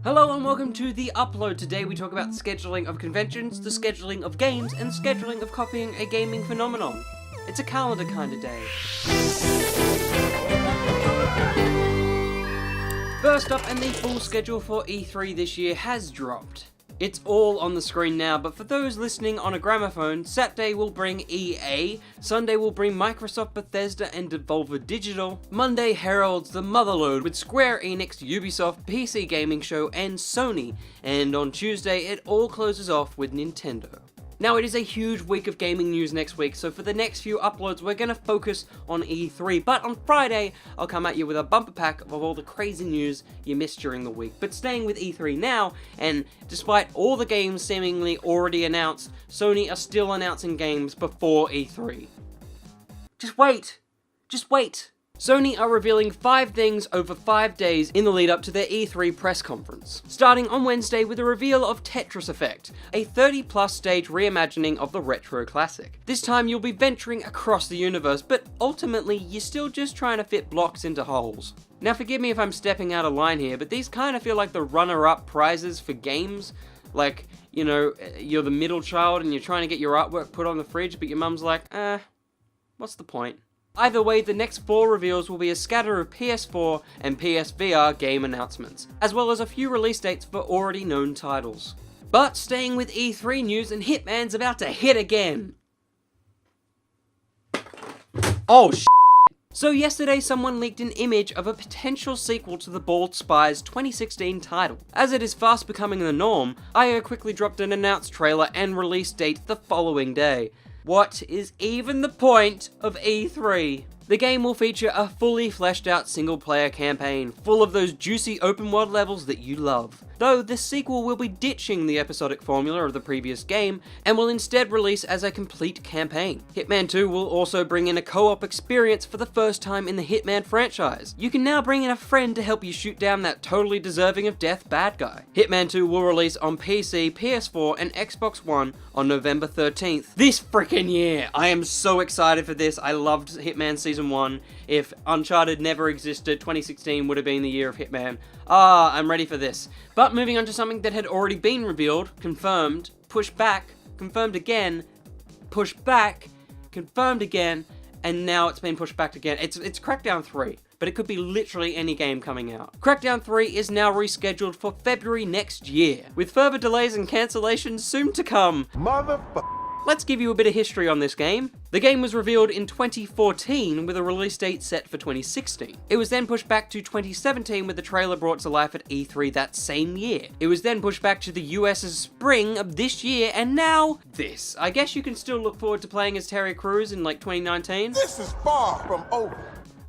Hello and welcome to The Upload. Today we talk about the scheduling of conventions, the scheduling of games, and the scheduling of copying a gaming phenomenon. It's a calendar kind of day. First up, and the full schedule for E3 this year has dropped. It's all on the screen now, but for those listening on a gramophone, Saturday will bring EA, Sunday will bring Microsoft, Bethesda, and Devolver Digital. Monday heralds the motherlode with Square Enix, Ubisoft, PC Gaming Show, and Sony. And on Tuesday, it all closes off with Nintendo. Now, it is a huge week of gaming news next week, so for the next few uploads, we're going to focus on E3. But on Friday, I'll come at you with a bumper pack of all the crazy news you missed during the week. But staying with E3 now, and despite all the games seemingly already announced, Sony are still announcing games before E3. Just wait! Just wait! Sony are revealing 5 things over 5 days in the lead up to their E3 press conference. Starting on Wednesday with a reveal of Tetris Effect, a 30-plus stage reimagining of the retro classic. This time you'll be venturing across the universe, but ultimately you're still just trying to fit blocks into holes. Now forgive me if I'm stepping out of line here, but these kind of feel like the runner-up prizes for games. Like, you know, you're the middle child and you're trying to get your artwork put on the fridge, but your mum's like, what's the point? Either way, the next 4 reveals will be a scatter of PS4 and PSVR game announcements, as well as a few release dates for already known titles. But staying with E3 news, and Hitman's about to hit again! Oh sh**. So yesterday someone leaked an image of a potential sequel to the Bald Spy's 2016 title. As it is fast becoming the norm, IO quickly dropped an announced trailer and release date the following day. What is even the point of E3? The game will feature a fully fleshed out single player campaign, full of those juicy open world levels that you love. Though the sequel will be ditching the episodic formula of the previous game, and will instead release as a complete campaign. Hitman 2 will also bring in a co-op experience for the first time in the Hitman franchise. You can now bring in a friend to help you shoot down that totally deserving of death bad guy. Hitman 2 will release on PC, PS4, and Xbox One on November 13th. This freaking year! I am so excited for this. I loved Hitman Season 1. If Uncharted never existed, 2016 would have been the year of Hitman. I'm ready for this. But moving on to something that had already been revealed, confirmed, pushed back, confirmed again, pushed back, confirmed again, and now it's been pushed back again. It's Crackdown 3, but it could be literally any game coming out. Crackdown 3 is now rescheduled for February next year, with further delays and cancellations soon to come. Let's give you a bit of history on this game. The game was revealed in 2014 with a release date set for 2016. It was then pushed back to 2017 with the trailer brought to life at E3 that same year. It was then pushed back to the US's spring of this year, and now this. I guess you can still look forward to playing as Terry Crews in like 2019. This is far from over.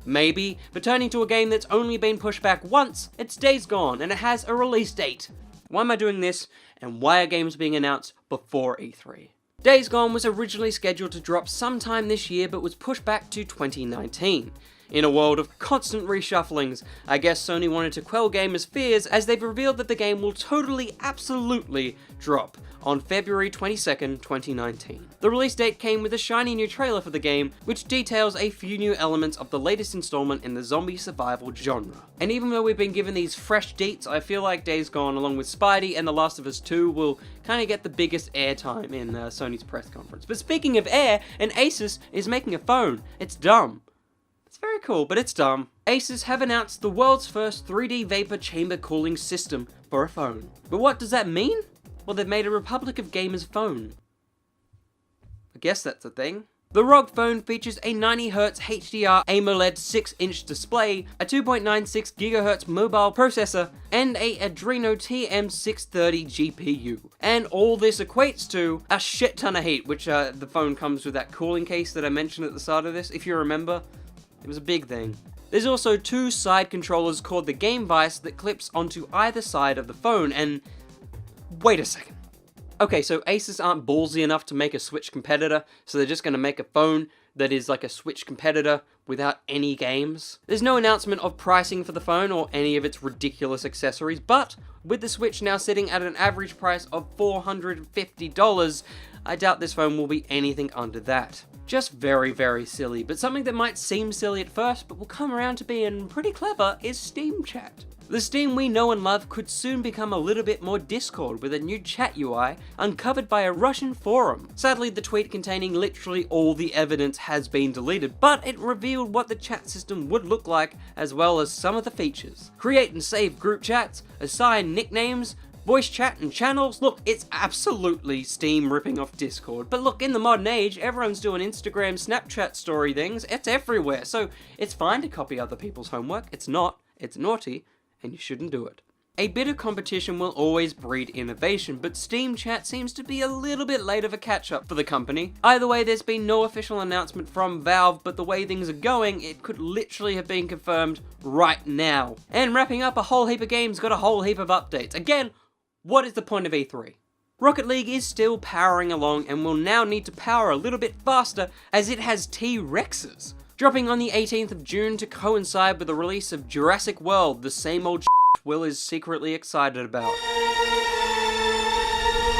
Maybe, but turning to a game that's only been pushed back once, it's Days Gone, and it has a release date. Why am I doing this, and why are games being announced before E3? Days Gone was originally scheduled to drop sometime this year, but was pushed back to 2019. In a world of constant reshufflings, I guess Sony wanted to quell gamers' fears as they've revealed that the game will totally, absolutely drop on February 22nd, 2019. The release date came with a shiny new trailer for the game, which details a few new elements of the latest installment in the zombie survival genre. And even though we've been given these fresh deets, I feel like Days Gone, along with Spidey and The Last of Us 2, will kind of get the biggest airtime in Sony's press conference. But speaking of air, an Asus is making a phone. It's dumb. It's very cool, but it's dumb. Asus have announced the world's first 3D vapor chamber cooling system for a phone. But what does that mean? Well, they've made a Republic of Gamers phone. I guess that's a thing. The ROG Phone features a 90Hz HDR AMOLED 6-inch display, a 2.96 GHz mobile processor, and a Adreno TM630 GPU. And all this equates to a shit ton of heat, which the phone comes with that cooling case that I mentioned at the start of this, if you remember. It was a big thing. There's also 2 side controllers called the Game Vice that clips onto either side of the phone, and wait a second. Okay, so Asus aren't ballsy enough to make a Switch competitor, so they're just going to make a phone that is like a Switch competitor without any games. There's no announcement of pricing for the phone or any of its ridiculous accessories, but with the Switch now sitting at an average price of $450, I doubt this phone will be anything under that. Just very, very silly, but something that might seem silly at first, but will come around to being pretty clever, is Steam Chat. The Steam we know and love could soon become a little bit more Discord with a new chat UI uncovered by a Russian forum. Sadly, the tweet containing literally all the evidence has been deleted, but it revealed what the chat system would look like as well as some of the features. Create and save group chats, assign nicknames, voice chat and channels. Look, it's absolutely Steam ripping off Discord. But look, in the modern age, everyone's doing Instagram, Snapchat story things. It's everywhere. So it's fine to copy other people's homework. It's not. It's naughty, and you shouldn't do it. A bit of competition will always breed innovation, but Steam Chat seems to be a little bit late of a catch-up for the company. Either way, there's been no official announcement from Valve, but the way things are going, it could literally have been confirmed right now. And wrapping up, a whole heap of games got a whole heap of updates. Again, what is the point of E3? Rocket League is still powering along and will now need to power a little bit faster as it has T-Rexes. Dropping on the 18th of June to coincide with the release of Jurassic World, the same old Will is secretly excited about.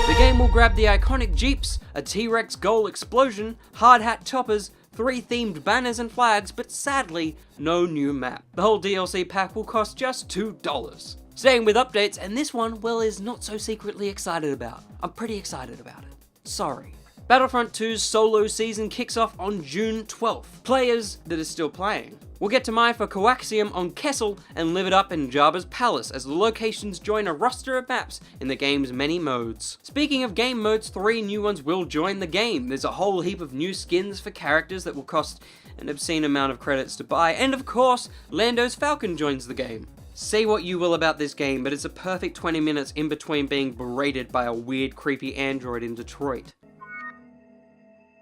The game will grab the iconic Jeeps, a T-Rex goal explosion, hard hat toppers, 3 themed banners and flags, but sadly, no new map. The whole DLC pack will cost just $2. Staying with updates, and this one, Will is not so secretly excited about. I'm pretty excited about it. Sorry. Battlefront 2's solo season kicks off on June 12th. Players that are still playing will get to mine for Coaxium on Kessel and live it up in Jabba's Palace as the locations join a roster of maps in the game's many modes. Speaking of game modes, 3 new ones will join the game. There's a whole heap of new skins for characters that will cost an obscene amount of credits to buy, and of course, Lando's Falcon joins the game. Say what you will about this game, but it's a perfect 20 minutes in between being berated by a weird, creepy android in Detroit.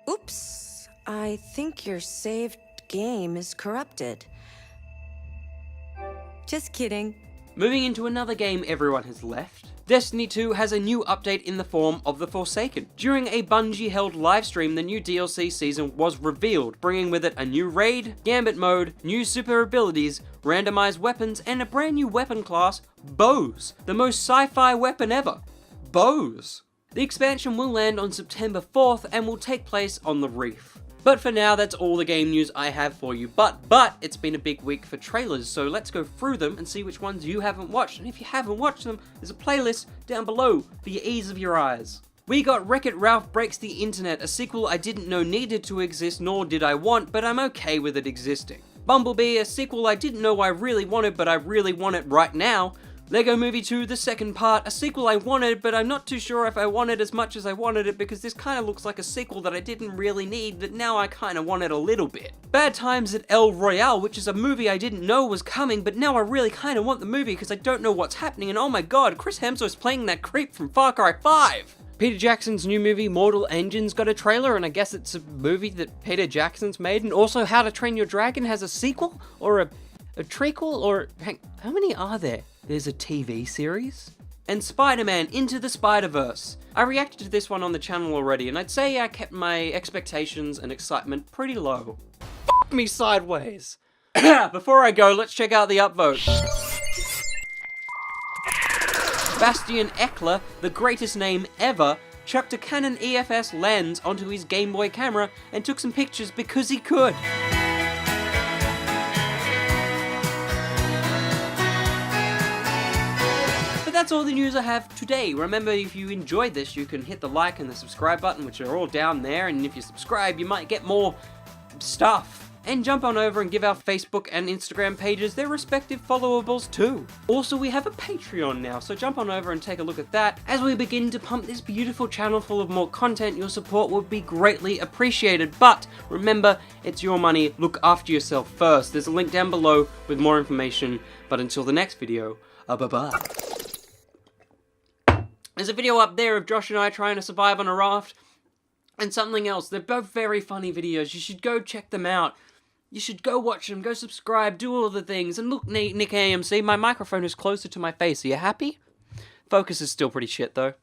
Oops, I think your saved game is corrupted. Just kidding. Moving into another game everyone has left, Destiny 2 has a new update in the form of The Forsaken. During a Bungie-held livestream, the new DLC season was revealed, bringing with it a new raid, gambit mode, new super abilities, randomized weapons, and a brand new weapon class, bows. The most sci-fi weapon ever. Bows. The expansion will land on September 4th and will take place on the Reef. But for now, that's all the game news I have for you. But it's been a big week for trailers, so let's go through them and see which ones you haven't watched. And if you haven't watched them, there's a playlist down below for your ease of your eyes. We got Wreck-It Ralph Breaks the Internet, a sequel I didn't know needed to exist, nor did I want, but I'm okay with it existing. Bumblebee, a sequel I didn't know I really wanted, but I really want it right now. Lego Movie 2, the second part, a sequel I wanted, but I'm not too sure if I want it as much as I wanted it because this kind of looks like a sequel that I didn't really need, but now I kind of want it a little bit. Bad Times at El Royale, which is a movie I didn't know was coming, but now I really kind of want the movie because I don't know what's happening, and oh my god, Chris Hemsworth's playing that creep from Far Cry 5! Peter Jackson's new movie, Mortal Engines, got a trailer, and I guess it's a movie that Peter Jackson's made, and also How to Train Your Dragon has a sequel, or a trequel, or how many are there? There's a TV series? And Spider-Man Into the Spider-Verse. I reacted to this one on the channel already, and I'd say I kept my expectations and excitement pretty low. F me sideways. Before I go, let's check out the upvote. Bastian Eckler, the greatest name ever, chucked a Canon EFS lens onto his Game Boy camera and took some pictures because he could. That's all the news I have today. Remember, if you enjoyed this, you can hit the like and the subscribe button, which are all down there, and if you subscribe, you might get more stuff. And jump on over and give our Facebook and Instagram pages their respective followables too. Also, we have a Patreon now, so jump on over and take a look at that. As we begin to pump this beautiful channel full of more content, your support would be greatly appreciated. But remember, it's your money, look after yourself first. There's a link down below with more information. But until the next video, bye-bye. There's a video up there of Josh and I trying to survive on a raft, and something else. They're both very funny videos. You should go check them out. You should go watch them, go subscribe, do all the things. And look, Nick AMC, my microphone is closer to my face. Are you happy? Focus is still pretty shit, though.